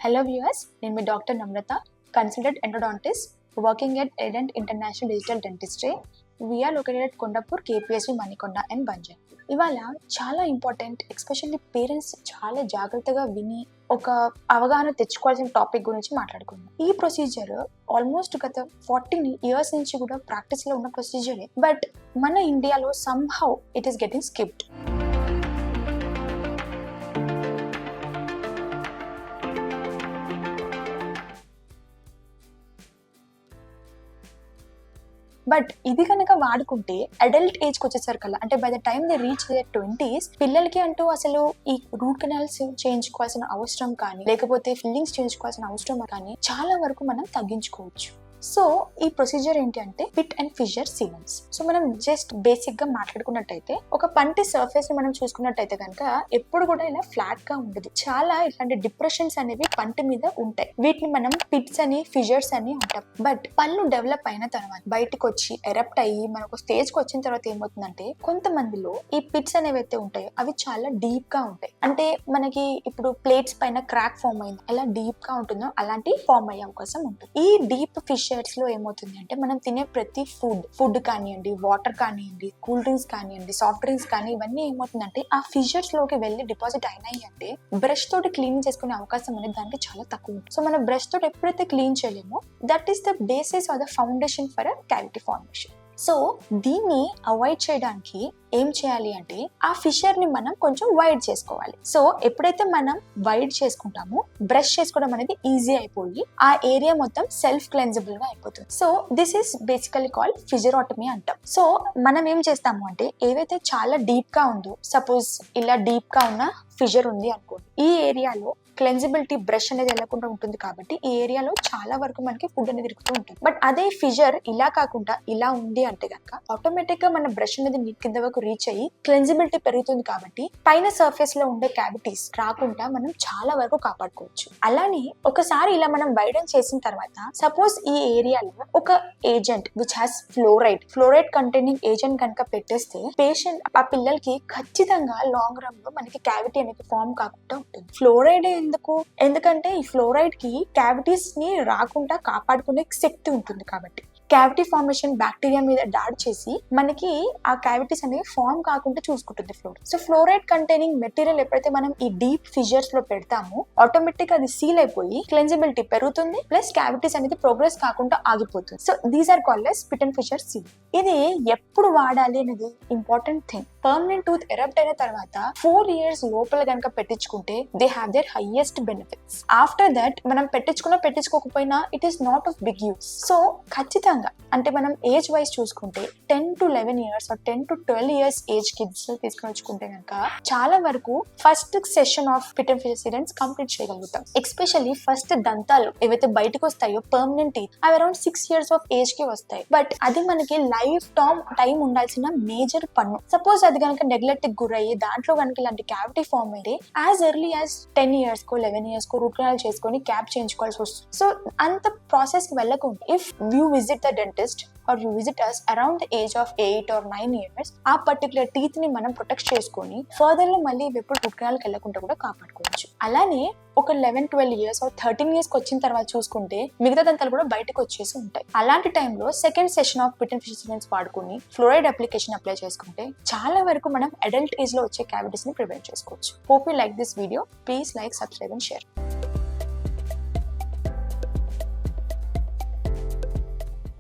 Hello viewers, నేను మీ doctor Namrata, consultant endodontist working at ఎడెంట్ international digital dentistry. We are located at Kondapur, కేపీఎస్వి, Manikonda and Banjar. ఇవాళ చాలా important, especially parents చాలా జాగ్రత్తగా విని ఒక అవగాహన తెచ్చుకోవాల్సిన టాపిక్ గురించి మాట్లాడుకుందాం. ఈ ప్రొసీజర్ ఆల్మోస్ట్ గత 14 years నుంచి కూడా ప్రాక్టీస్లో ఉన్న ప్రొసీజరే, బట్ మన ఇండియాలో somehow it is getting skipped. But ఇది కనుక వాడుకుంటే అడల్ట్ ఏజ్కి వచ్చేసరికల్లా, అంటే by the time they reach the 20s, పిల్లలకి అంటూ అసలు ఈ రూట్ కెనాల్స్ చేయించుకోవాల్సిన అవసరం కానీ లేకపోతే ఫిల్లింగ్స్ చేయించుకోవాల్సిన అవసరం కానీ చాలా వరకు మనం తగ్గించుకోవచ్చు. సో ఈ ప్రొసీజర్ ఏంటి అంటే పిట్ అండ్ ఫిషర్ సీలెన్స్. సో మనం జస్ట్ బేసిక్ గా మాట్లాడుకున్నట్టయితే ఒక పంటి సర్ఫేస్ ని మనం చూసుకున్నట్టయితే కనుక ఎప్పుడు కూడా ఇలా ఫ్లాట్ గా ఉండదు. చాలా ఇట్లాంటి డిప్రెషన్స్ అనేవి పంటి మీద ఉంటాయి. వీటిని మనం పిట్స్ అని ఫిషర్స్ అని అంటాం. బట్ పళ్ళు డెవలప్ అయిన తర్వాత బయటకు వచ్చి ఎరప్ట్ అయ్యి మనకు స్టేజ్ కి వచ్చిన తర్వాత ఏమవుతుందంటే కొంతమందిలో ఈ పిట్స్ అనేవి అయితే ఉంటాయో అవి చాలా డీప్ గా ఉంటాయి. అంటే మనకి ఇప్పుడు ప్లేట్స్ పైన క్రాక్ ఫామ్ అయింది, ఎలా డీప్ గా ఉంటుందో అలాంటి ఫామ్ అయ్యే అవకాశం ఉంటుంది. ఈ డీప్ ఫిషర్స్ లో ఏమవుతుంది అంటే మనం తినే ప్రతి ఫుడ్ కానివ్వండి, వాటర్ కానివ్వండి, కూల్ డ్రింక్స్ కానివ్వండి, సాఫ్ట్ డ్రింక్స్ కానీ ఇవన్నీ ఏమవుతుందంటే ఆ ఫిషర్స్ లోకి వెళ్ళి డిపాజిట్ అయినాయి అంటే బ్రష్ తోటి క్లీన్ చేసుకునే అవకాశం అనేది దానికి చాలా తక్కువ ఉంటుంది. సో మనం బ్రష్ తోటి ఎప్పుడైతే క్లీన్ చేయలేమో that is the basis or the foundation for a cavity formation. So దీన్ని అవాయిడ్ చేయడానికి ఏం చేయాలి అంటే ఆ ఫిషర్ ని మనం కొంచెం వైడ్ చేసుకోవాలి. సో ఎప్పుడైతే మనం వైడ్ చేసుకుంటామో బ్రష్ చేసుకోవడం అనేది ఈజీ అయిపోయి ఆ ఏరియా మొత్తం సెల్ఫ్ క్లెన్జబుల్ గా అయిపోతుంది. So this is basically called fissurotomy అంటాం. సో మనం ఏం చేస్తాము అంటే ఏవైతే చాలా డీప్ గా ఉందో, సపోజ్ ఇలా డీప్ గా ఉన్న ఫిషర్ ఉంది అనుకోండి, ఈ ఏరియాలో క్లెన్జిబిలిటీ బ్రష్ అనేది వెళ్ళకుండా ఉంటుంది కాబట్టి ఈ ఏరియాలో చాలా వరకు మనకి ఫుడ్ అనేది తిరుగుతూ ఉంటుంది. బట్ అదే ఫిషర్ ఇలా కాకుండా ఇలా ఉంది అంటే కనుక ఆటోమేటిక్ గా మన బ్రష్ అనేది నీట్ కింద వరకు రీచ్ అయ్యి క్లెన్జిబిలిటీ పెరుగుతుంది కాబట్టి పైన సర్ఫేస్ లో ఉండే క్యావిటీస్ రాకుండా మనం చాలా వరకు కాపాడుకోవచ్చు. అలానే ఒకసారి ఇలా మనం వైడన్ చేసిన తర్వాత సపోజ్ ఈ ఏరియాలో ఒక agent which has fluoride containing agent కనుక పెట్టేస్తే పేషెంట్ ఆ పిల్లలకి ఖచ్చితంగా లాంగ్ రన్ లో మనకి క్యావిటీ అనేది ఫామ్ కాకుండా ఉంటుంది. ఫ్లోరైడ్ ఎందుకంటే ఈ ఫ్లోరైడ్ కి క్యావిటీస్ ని రాకుండా కాపాడుకునే శక్తి ఉంటుంది కాబట్టి క్యావిటీ ఫార్మేషన్ బ్యాక్టీరియా మీద దాడి చేసి మనకి ఆ క్యావిటీస్ అనేవి ఫామ్ కాకుండా చూసుకుంటుంది fluoride. So fluoride containing material ఎప్పుడైతే మనం ఈ డీప్ ఫిషర్స్ లో పెడతామో ఆటోమేటిక్ అది సీల్ అయిపోయి క్లెన్జిబిలిటీ పెరుగుతుంది, ప్లస్ క్యావిటీస్ అనేది ప్రోగ్రెస్ కాకుండా ఆగిపోతుంది. So these are called as pit and fissure seal. ఇది ఎప్పుడు వాడాలి అనేది important thing. Permanent tooth erupt అయిన తర్వాత 4 years లోపల కనుక పెట్టించుకుంటే they have their highest benefits. After that మనం పెట్టించుకోకపోయినా it is not of big use. So ఖచ్చితంగా అంటే మనం ఏజ్ వైజ్ చూసుకుంటే 10 to 11 years or 10 to 12 years age kids తీసుకుని వచ్చుకుంటే కనుక చాలా వరకు first session of pit and fissure sealants complete చేయగలుగుతాం. ఎస్పెషల్లీ ఫస్ట్ దంతాలు ఏవైతే బయటకు వస్తాయో పర్మనెంట్ టీత్ అవి అరౌండ్ 6 years ఆఫ్ ఏజ్ కి వస్తాయి. బట్ అది మనకి లైఫ్ టైం ఉండాల్సిన మేజర్ పన్ను. సపోజ్ అది కనుక నెగ్లెక్ట్ గురయ్యి దాంట్లో కనుక ఇలాంటి క్యావిటీ ఫామ్ అయితే యాజ్ ఎర్లీ యాజ్ 10 years కో 11 years కో రూట్ కెనాల్ చేసుకొని క్యాప్ చేయించుకోవాల్సి వస్తుంది. సో అంత ప్రాసెస్ కి వెళ్ళకుండా if you visit the dentist or you visit us around the age of 8 or 9 years ఆ పర్టికులర్ టీత్ ని మనం ప్రొటెక్ట్ చేసుకొని ఫర్దర్ లో మళ్ళీ ఎప్పుడు రూట్ కెనాల్కి వెళ్ళకుండా కూడా కాపాడుకోవచ్చు. అలానే ఒక 11-12 years or 13 years కి వచ్చిన తర్వాత చూసుకుంటే మిగతా దంతాలు కూడా బయటకు వచ్చేసి ఉంటాయి. అలాంటి టైంలో second session of pit and fissure sealants వాడుకొని ఫ్లోరైడ్ అప్లికేషన్ అప్లై చేసుకుంటే చాలా వరకు మనం అడల్ట్ ఏజ్ లో వచ్చే క్యావిటీస్ ని ప్రివెంట్ చేసుకోవచ్చు. Hope you like this video. Please like, subscribe and share.